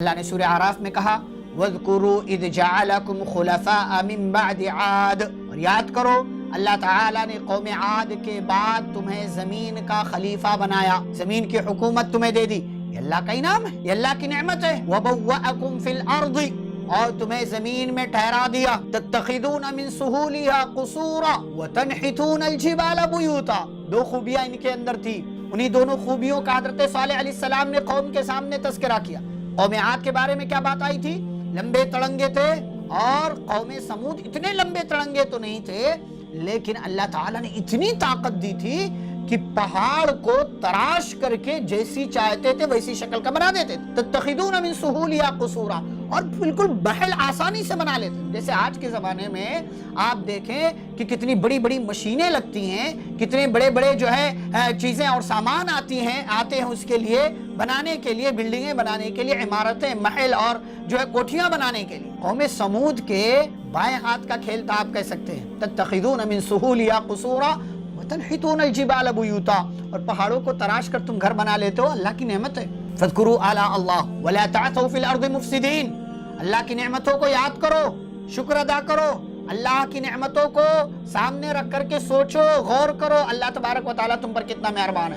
اللہ نے سورہ اعراف میں کہا وَاذْكُرُوا اِذْ جَعَلَكُمْ خُلَفَاءَ مِن بَعْدِ عَادٍ، اور یاد کرو اللہ تعالیٰ نے قوم عاد کے بعد تمہیں زمین کا خلیفہ بنایا، زمین کی حکومت تمہیں دے دی۔ یہ اللہ کا انعام ہے، یہ اللہ کی نعمت ہے۔ وَبَوَّأَكُمْ فِي الْأَرْضِ، اور تمہیں زمین میں ٹھہرا دیا۔ تَتَّخِذُونَ مِن سُهُولِهَا قُصُورًا وَتَنْحِتُونَ الْجِبَالَ بُيُوتًا، دو خوبیاں ان کے اندر تھی، انہی دونوں خوبیوں کا حضرت صالح علیہ السلام نے قوم کے سامنے تذکرہ کیا۔ قوم عاد کے بارے میں کیا بات آئی تھی؟ لمبے تڑنگے تھے، اور قوم سمود اتنے لمبے تڑنگے تو نہیں تھے، لیکن اللہ تعالیٰ نے اتنی طاقت دی تھی کہ پہاڑ کو تراش کر کے جیسی چاہتے تھے ویسی شکل کا بنا دیتے تھے۔ تتخذون من سہولیا قصورا، اور بالکل بہل آسانی سے بنا لیتے ہیں۔ جیسے آج کے زمانے میں آپ دیکھیں کہ کتنی بڑی بڑی مشینیں لگتی ہیں، کتنے بڑے بڑے جو ہے چیزیں اور سامان آتے ہیں اس کے لیے بنانے کے لیے، بلڈنگیں بنانے کے لیے، عمارتیں، محل اور جو ہے کوٹھیاں بنانے کے لیے۔ قوم سمود کے بائیں ہاتھ کا کھیل تھا، آپ کہہ سکتے ہیں۔ تتخذون من سہولیا قصورا وتنحتون الجبال بیوتا، اور پہاڑوں کو تراش کر تم گھر بنا لیتے ہو، اللہ کی نعمت ہے۔ فاذکروا آلاء اللہ ولا تعثوا فی الارض مفسدین، اللہ کی نعمتوں کو یاد کرو، شکر ادا کرو، اللہ کی نعمتوں کو سامنے رکھ کر کے سوچو، غور کرو، اللہ تبارک و تعالیٰ تم پر کتنا مہربان ہے۔